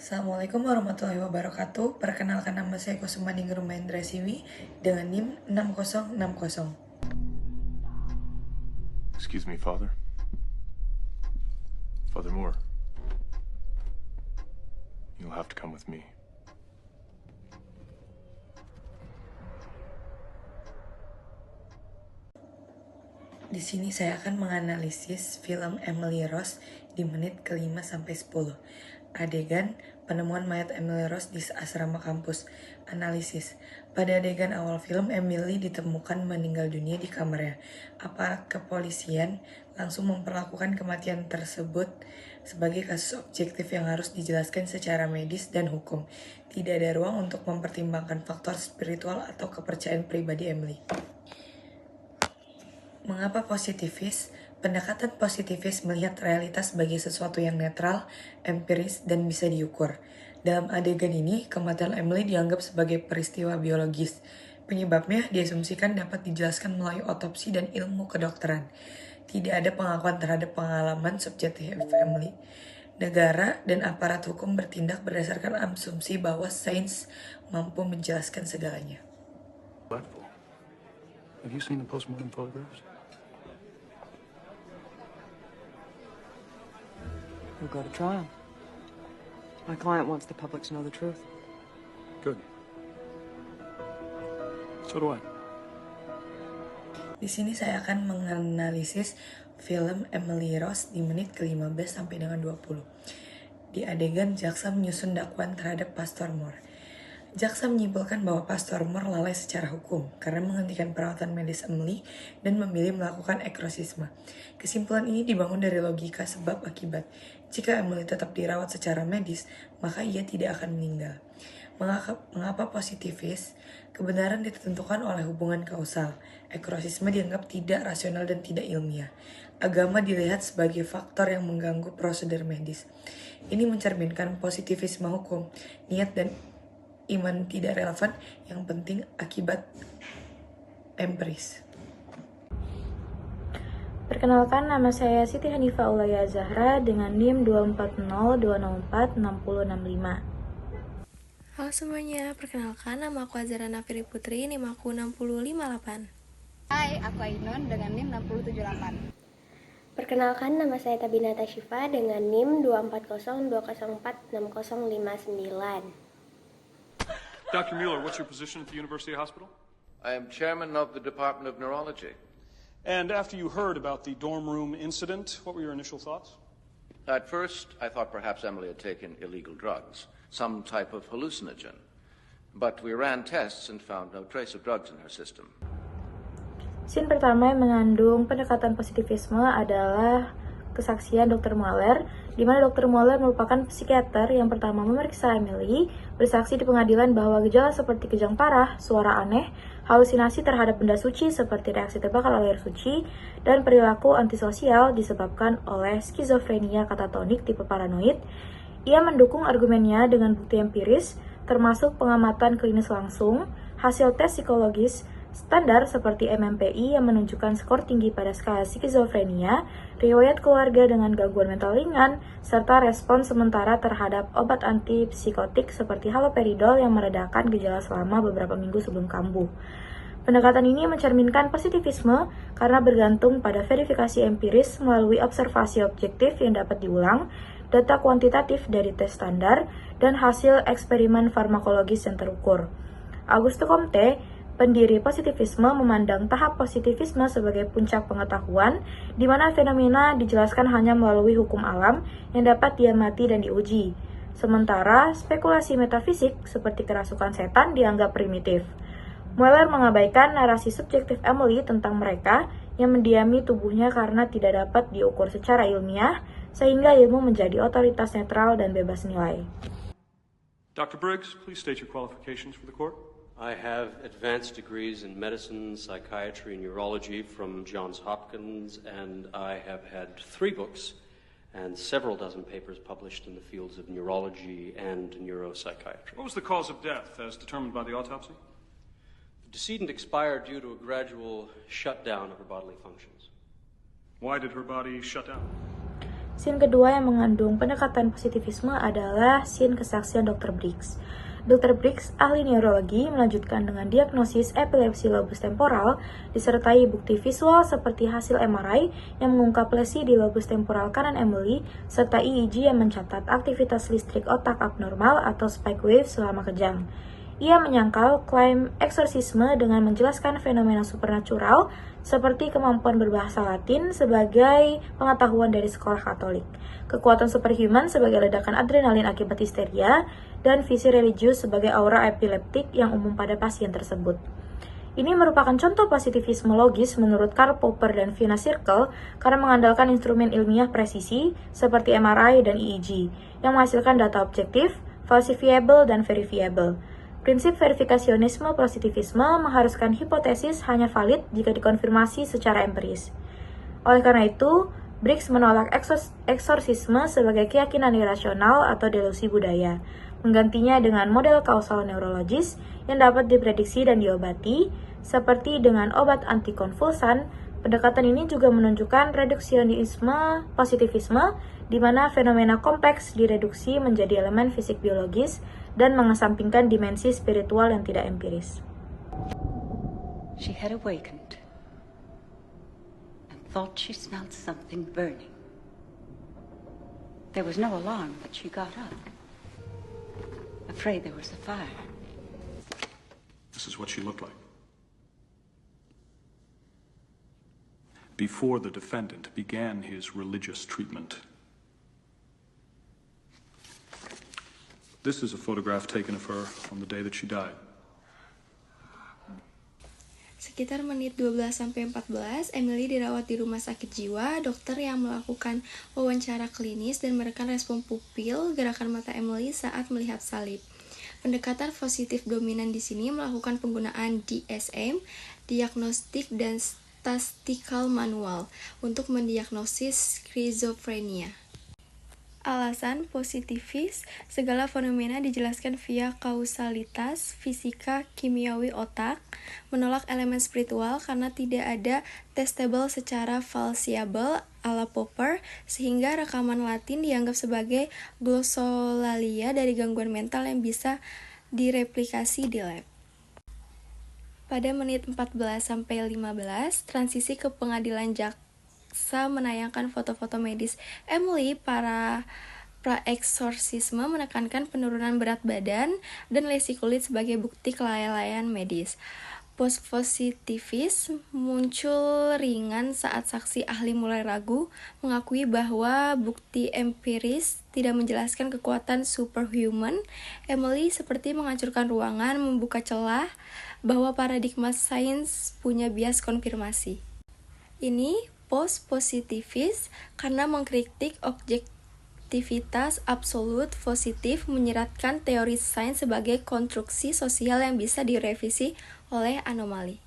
Assalamualaikum warahmatullahi wabarakatuh. Perkenalkan, nama saya Kusuma Ningrum Mahendra Siwi dengan NIM 6060. Excuse me, Father. Father Moore. You'll have to come with me. Di sini saya akan menganalisis film Emily Rose di menit ke-5 sampai 10. Adegan penemuan mayat Emily Rose di asrama kampus. Analisis. Pada adegan awal film, Emily ditemukan meninggal dunia di kamarnya. Aparat kepolisian langsung memperlakukan kematian tersebut sebagai kasus objektif yang harus dijelaskan secara medis dan hukum. Tidak ada ruang untuk mempertimbangkan faktor spiritual atau kepercayaan pribadi Emily. Mengapa positivis? Pendekatan positivis melihat realitas sebagai sesuatu yang netral, empiris, dan bisa diukur. Dalam adegan ini, kematian Emily dianggap sebagai peristiwa biologis. Penyebabnya diasumsikan dapat dijelaskan melalui otopsi dan ilmu kedokteran. Tidak ada pengakuan terhadap pengalaman subjektif Emily. Negara dan aparat hukum bertindak berdasarkan asumsi bahwa sains mampu menjelaskan segalanya. Have you seen the postmortem photographs? We'll go to trial. My client wants the public to know the truth. Good. So do I. Di sini saya akan menganalisis film Emily Rose di menit ke-15 sampai dengan 20. Di adegan, jaksa menyusun dakwaan terhadap Pastor Moore. Jaksa menyimpulkan bahwa Pastor Moore lalai secara hukum karena menghentikan perawatan medis Emily dan memilih melakukan eksorsisme. Kesimpulan ini dibangun dari logika sebab akibat. Jika Emily tetap dirawat secara medis, maka ia tidak akan meninggal. Mengapa positivis? Kebenaran ditentukan oleh hubungan kausal. Eksorsisme dianggap tidak rasional dan tidak ilmiah. Agama dilihat sebagai faktor yang mengganggu prosedur medis. Ini mencerminkan positivisme hukum, niat dan iman tidak relevan, yang penting akibat empiris. Perkenalkan, nama saya Siti Hanifah Ulaya Zahra dengan NIM 2402046065. Halo semuanya, perkenalkan nama aku Azara Nafiri Putri, NIM aku 6058. Hai, aku Ainun dengan NIM 6078. Perkenalkan, nama saya Tabinata Syifa dengan NIM 2402046059. Dr. Mueller, what's your position at the University Hospital? I am chairman of the Department of Neurology. And after you heard about the dorm room incident, what were your initial thoughts? At first, I thought perhaps Emily had taken illegal drugs, some type of hallucinogen. But we ran tests and found no trace of drugs in her system. Scene pertama yang mengandung pendekatan positivisme adalah kesaksian Dr. Mueller, di mana Dr. Mueller merupakan psikiater yang pertama memeriksa Emily, bersaksi di pengadilan bahwa gejala seperti kejang parah, suara aneh, halusinasi terhadap benda suci seperti reaksi terbakar oleh air suci, dan perilaku antisosial disebabkan oleh skizofrenia katatonik tipe paranoid. Ia mendukung argumennya dengan bukti empiris, termasuk pengamatan klinis langsung, hasil tes psikologis standar seperti MMPI yang menunjukkan skor tinggi pada skala skizofrenia, riwayat keluarga dengan gangguan mental ringan, serta respon sementara terhadap obat antipsikotik seperti haloperidol yang meredakan gejala selama beberapa minggu sebelum kambuh. Pendekatan ini mencerminkan positivisme karena bergantung pada verifikasi empiris melalui observasi objektif yang dapat diulang, data kuantitatif dari tes standar, dan hasil eksperimen farmakologis yang terukur. Auguste Comte, pendiri positivisme, memandang tahap positivisme sebagai puncak pengetahuan, di mana fenomena dijelaskan hanya melalui hukum alam yang dapat diamati dan diuji. Sementara spekulasi metafisik seperti kerasukan setan dianggap primitif. Mueller mengabaikan narasi subjektif Emily tentang mereka yang mendiami tubuhnya karena tidak dapat diukur secara ilmiah, sehingga ilmu menjadi otoritas netral dan bebas nilai. Dr. Briggs, please state your qualifications for the court. I have advanced degrees in medicine, psychiatry, and neurology from Johns Hopkins, and I have had 3 books and several dozen papers published in the fields of neurology and neuropsychiatry. What was the cause of death as determined by the autopsy? The decedent expired due to a gradual shutdown of her bodily functions. Why did her body shut down? Scene kedua yang mengandung pendekatan positivisme adalah scene kesaksian Dr. Briggs. Dr. Briggs, ahli neurologi, melanjutkan dengan diagnosis epilepsi lobus temporal disertai bukti visual seperti hasil MRI yang mengungkap lesi di lobus temporal kanan Emily serta EEG yang mencatat aktivitas listrik otak abnormal atau spike wave selama kejang. Ia menyangkal klaim eksorsisme dengan menjelaskan fenomena supernatural seperti kemampuan berbahasa Latin sebagai pengetahuan dari sekolah Katolik, kekuatan superhuman sebagai ledakan adrenalin akibat histeria, dan visi religius sebagai aura epileptik yang umum pada pasien tersebut. Ini merupakan contoh positivisme logis menurut Karl Popper dan Fiona Circle karena mengandalkan instrumen ilmiah presisi seperti MRI dan EEG yang menghasilkan data objektif, falsifiable, dan verifiable. Prinsip verifikasionisme positivisme mengharuskan hipotesis hanya valid jika dikonfirmasi secara empiris. Oleh karena itu, Briggs menolak eksorsisme sebagai keyakinan irasional atau delusi budaya, menggantinya dengan model kausal neurologis yang dapat diprediksi dan diobati, seperti dengan obat antikonvulsan. Pendekatan ini juga menunjukkan reduksionisme positivisme, di mana fenomena kompleks direduksi menjadi elemen fisik biologis dan mengesampingkan dimensi spiritual yang tidak empiris. She had awakened and thought she smelled something burning. There was no alarm, but she got up, afraid there was a fire. This is what she looked like. Before the defendant began his religious treatment. This is a photograph taken of her on the day that she died. Sekitar menit 12-14, Emily dirawat di rumah sakit jiwa. Dokter yang melakukan wawancara klinis dan merekam respon pupil gerakan mata Emily saat melihat salib. Pendekatan positif dominan di sini melakukan penggunaan DSM, diagnostik dan statistical manual untuk mendiagnosis skizofrenia. Alasan positivis, segala fenomena dijelaskan via kausalitas fisika kimiawi otak, menolak elemen spiritual karena tidak ada testable secara falsiable ala Popper, sehingga rekaman Latin dianggap sebagai glossolalia dari gangguan mental yang bisa direplikasi di lab. Pada menit 14-15, transisi ke pengadilan jaksa menayangkan foto-foto medis Emily para praeksorsisme menekankan penurunan berat badan dan lesi kulit sebagai bukti kelalaian medis. Post-positivis muncul ringan saat saksi ahli mulai ragu, mengakui bahwa bukti empiris tidak menjelaskan kekuatan superhuman. Emily seperti menghancurkan ruangan, membuka celah bahwa paradigma sains punya bias konfirmasi. Ini post-positivis karena mengkritik objektivitas absolut positif, menyeratkan teori sains sebagai konstruksi sosial yang bisa direvisi oleh anomali.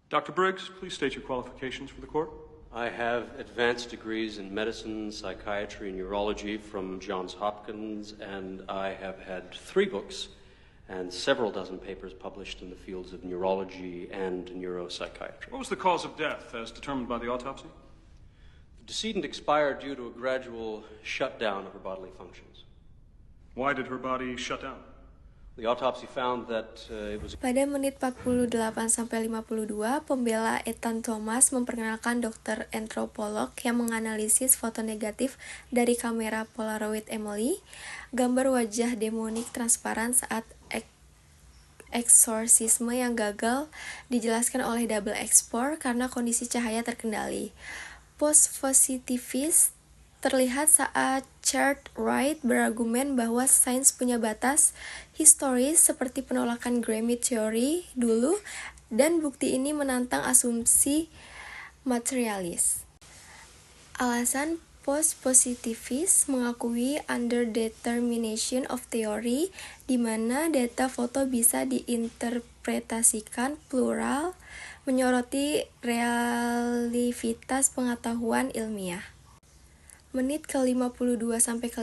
Dr. Briggs, please state your qualifications for the court. I have advanced degrees in medicine, psychiatry, and neurology from Johns Hopkins, and I have had 3 books and several dozen papers published in the fields of neurology and neuropsychiatry. What was the cause of death as determined by the autopsy? The decedent expired due to a gradual shutdown of her bodily functions. Why did her body shut down? The autopsy found that it was... Pada menit 48-52, pembela Ethan Thomas memperkenalkan dokter antropolog yang menganalisis foto negatif dari kamera Polaroid Emily, gambar wajah demonik transparan saat eksorsisme yang gagal dijelaskan oleh double export karena kondisi cahaya terkendali. Post-positivis terlihat saat Chad Wright berargumen bahwa sains punya batas historis seperti penolakan Grammy Theory dulu, dan bukti ini menantang asumsi materialis. Alasan post-positivis mengakui underdetermination of theory, di mana data foto bisa diinterpretasikan plural, menyoroti relativitas pengetahuan ilmiah. Menit ke-52-55,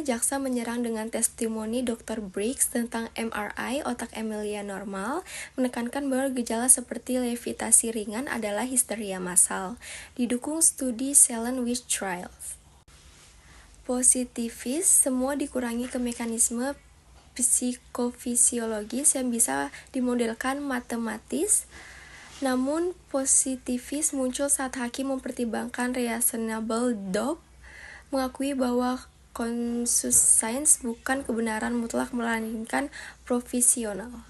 jaksa menyerang dengan testimoni Dr. Briggs tentang MRI otak Emilia normal, menekankan bahwa gejala seperti levitasi ringan adalah histeria massal, didukung studi Salem Witch Trials. positivis, semua dikurangi ke mekanisme psikofisiologis yang bisa dimodelkan matematis. Namun, positivis muncul saat hakim mempertimbangkan reasonable doubt, mengakui bahwa konsensus sains bukan kebenaran mutlak melainkan provisional.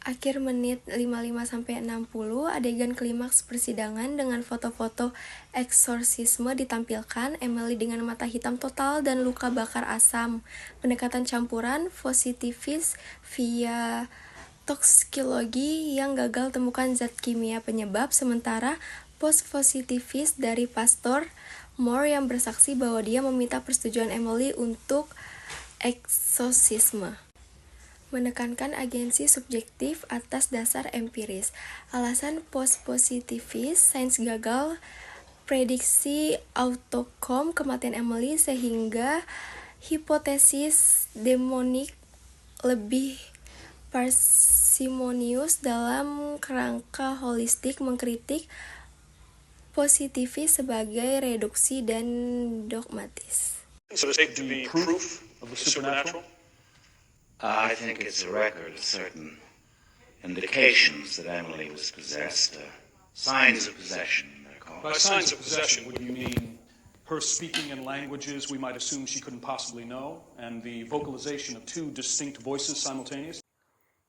Akhir menit 55-60, adegan klimaks persidangan dengan foto-foto eksorsisme ditampilkan. Emily dengan mata hitam total dan luka bakar asam. Pendekatan campuran positivis via toksikologi yang gagal temukan zat kimia penyebab, sementara post-positivis dari Pastor Moore yang bersaksi bahwa dia meminta persetujuan Emily untuk eksorsisme. Menekankan agensi subjektif atas dasar empiris. Alasan post-positivis, sains gagal prediksi outcome kematian Emily sehingga hipotesis demonik lebih parsimonius dalam kerangka holistik mengkritik positivis sebagai reduksi dan dogmatis. So it's taken to be proof of the supernatural? I think it's a record of certain indications that Emily was possessed, signs of possession, they're called. By signs of possession, would you mean her speaking in languages we might assume she couldn't possibly know, and the vocalization of two distinct voices simultaneously?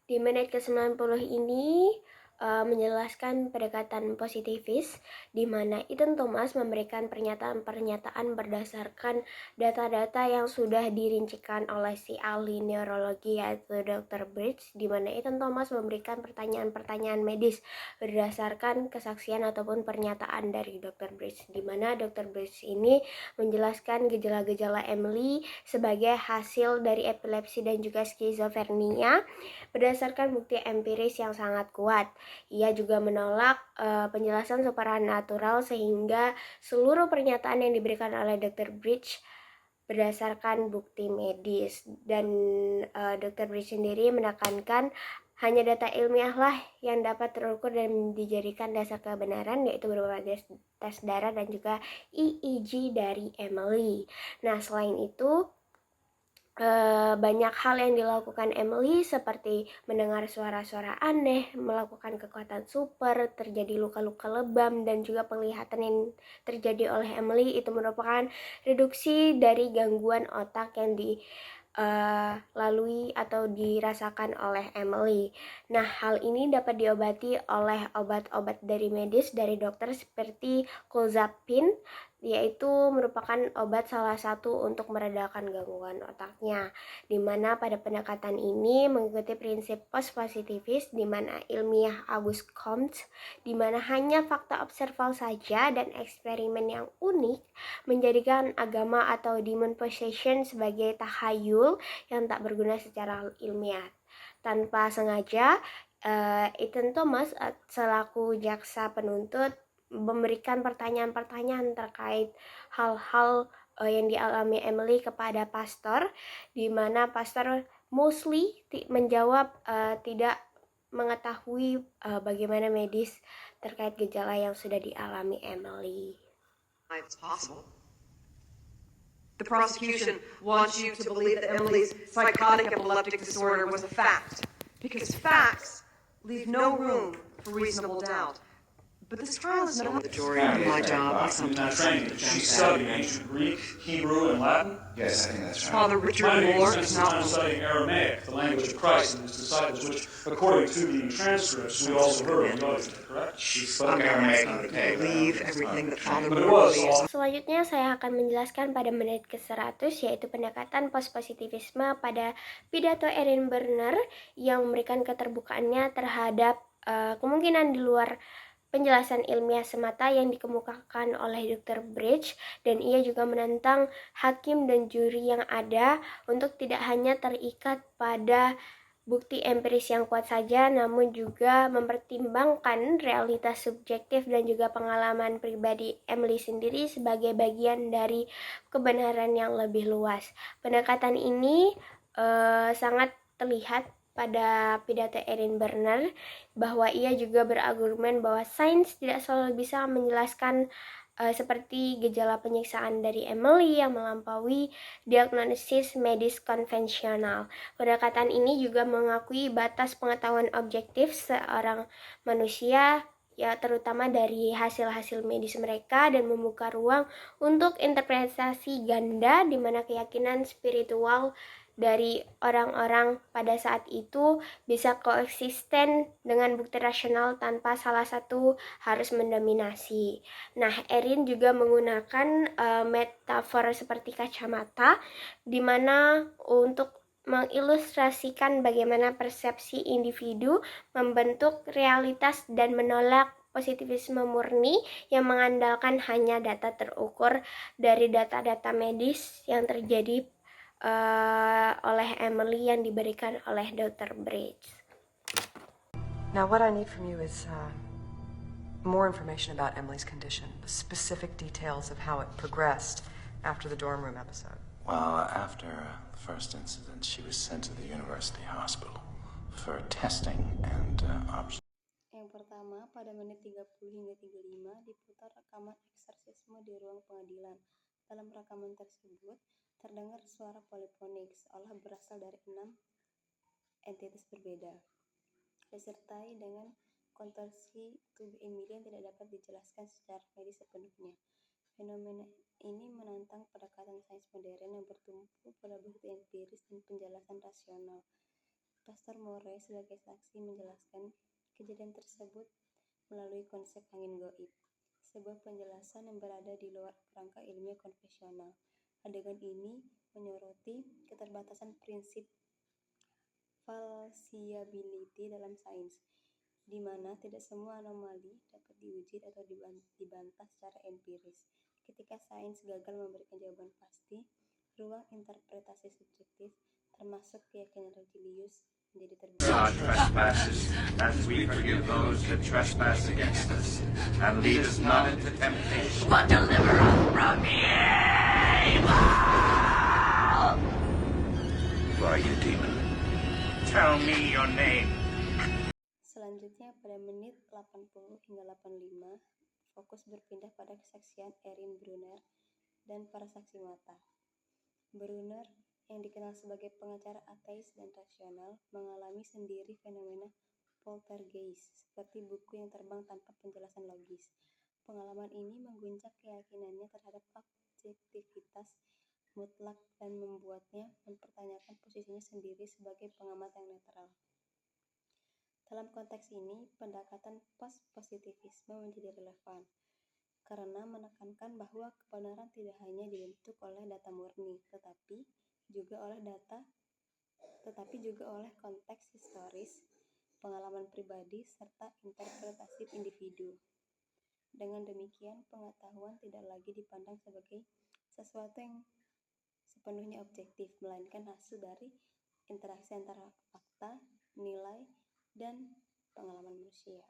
Di menit ke-90 ini menjelaskan pendekatan positivis, di mana Ethan Thomas memberikan pernyataan-pernyataan berdasarkan data-data yang sudah dirincikan oleh si ahli neurologi yaitu Dr. Bridge, di mana Ethan Thomas memberikan pertanyaan-pertanyaan medis berdasarkan kesaksian ataupun pernyataan dari Dr. Bridge, di mana Dr. Bridge ini menjelaskan gejala-gejala Emily sebagai hasil dari epilepsi dan juga skizofrenia berdasarkan bukti empiris yang sangat kuat. Ia juga menolak penjelasan supranatural sehingga seluruh pernyataan yang diberikan oleh Dr. Bridge berdasarkan bukti medis, dan Dr. Bridge sendiri menekankan hanya data ilmiah lah yang dapat terukur dan dijadikan dasar kebenaran, yaitu berupa tes darah dan juga EEG dari Emily. Nah, selain itu banyak hal yang dilakukan Emily seperti mendengar suara-suara aneh, melakukan kekuatan super, terjadi luka-luka lebam, dan juga penglihatan yang terjadi oleh Emily itu merupakan reduksi dari gangguan otak yang dilalui atau dirasakan oleh Emily. Nah, hal ini dapat diobati oleh obat-obat dari medis dari dokter seperti clozapine, yaitu merupakan obat salah satu untuk meredakan gangguan otaknya, di mana pada pendekatan ini mengikuti prinsip post-positivis di mana ilmiah Auguste Comte, di mana hanya fakta observal saja dan eksperimen yang unik menjadikan agama atau demon possession sebagai tahayul yang tak berguna secara ilmiah. Tanpa sengaja, Ethan Thomas selaku jaksa penuntut memberikan pertanyaan-pertanyaan terkait hal-hal yang dialami Emily kepada pastor, di mana pastor mostly menjawab tidak mengetahui bagaimana medis terkait gejala yang sudah dialami Emily. It's possible. The prosecution wants you to believe that Emily's psychotic epileptic disorder was a fact, because facts leave no room for reasonable doubt. But this trial is not the jury in my job. I sometimes She studied ancient Greek, Hebrew, and Latin? Yes, I think that's right. Father Richard Moore is not studying Aramaic, the language of Christ and his disciples, which, according to the transcripts, we also heard on the correct? She spoke Aramaic on the tape. believe everything that Father But it Moore was believes. Selanjutnya saya akan menjelaskan pada menit ke-100, yaitu pendekatan post-positivisme pada pidato Erin Berner yang memberikan keterbukaannya terhadap kemungkinan di luar penjelasan ilmiah semata yang dikemukakan oleh Dr. Bridge, dan ia juga menantang hakim dan juri yang ada untuk tidak hanya terikat pada bukti empiris yang kuat saja, namun juga mempertimbangkan realitas subjektif dan juga pengalaman pribadi Emily sendiri sebagai bagian dari kebenaran yang lebih luas. Pendekatan ini sangat terlihat pada pidato Erin Berner, bahwa ia juga berargumen bahwa sains tidak selalu bisa menjelaskan seperti gejala penyiksaan dari Emily yang melampaui diagnosis medis konvensional. Pendekatan ini juga mengakui batas pengetahuan objektif seorang manusia, ya terutama dari hasil-hasil medis mereka, dan membuka ruang untuk interpretasi ganda di mana keyakinan spiritual dari orang-orang pada saat itu bisa koeksisten dengan bukti rasional tanpa salah satu harus mendominasi. Nah, Erin juga menggunakan metafor seperti kacamata, di mana untuk mengilustrasikan bagaimana persepsi individu membentuk realitas dan menolak positivisme murni yang mengandalkan hanya data terukur dari data-data medis yang terjadi oleh Emily yang diberikan oleh Dr. Bridge. Now, what I need from you is more information about Emily's condition, the specific details of how it progressed after the dorm room episode. Well, after the first incident, she was sent to the university hospital for testing and observation. Yang pertama, pada menit 30 hingga 35 diputar rekaman eksorsisme di ruang pengadilan. Dalam rekaman tersebut, terdengar suara polifonik seolah berasal dari 6 entitas berbeda, disertai dengan kontorsi tubuh Emily yang tidak dapat dijelaskan secara medis sepenuhnya. Fenomena ini menantang pendekatan sains modern yang bertumpu pada bukti empiris dan penjelasan rasional. Pastor Morey sebagai saksi menjelaskan kejadian tersebut melalui konsep angin gaib, sebuah penjelasan yang berada di luar kerangka ilmiah konvensional. Adegan ini menyoroti keterbatasan prinsip falsiability dalam sains, di mana tidak semua anomali dapat diuji atau dibantah secara empiris. Ketika sains gagal memberikan jawaban pasti, ruang interpretasi subjektif, termasuk keyakinan religius, menjadi terbuka. Our trespasses, as we forgive those that trespass against us, and lead us not into temptation, but deliver us from evil. Who are you, demon? Tell me your name. Selanjutnya, pada menit 80 hingga 85, fokus berpindah pada kesaksian Erin Brunner dan para saksi mata. Brunner, yang dikenal sebagai pengacara ateis dan rasional, mengalami sendiri fenomena poltergeist, seperti buku yang terbang tanpa penjelasan logis. Pengalaman ini mengguncang keyakinannya terhadap objektivitas mutlak dan membuatnya mempertanyakan posisinya sendiri sebagai pengamat yang netral. Dalam konteks ini, pendekatan post-positivisme menjadi relevan, karena menekankan bahwa kebenaran tidak hanya dibentuk oleh data murni, tetapi juga oleh konteks historis, pengalaman pribadi, serta interpretasi individu. Dengan demikian, pengetahuan tidak lagi dipandang sebagai sesuatu yang sepenuhnya objektif, melainkan hasil dari interaksi antara fakta, nilai, dan pengalaman manusia.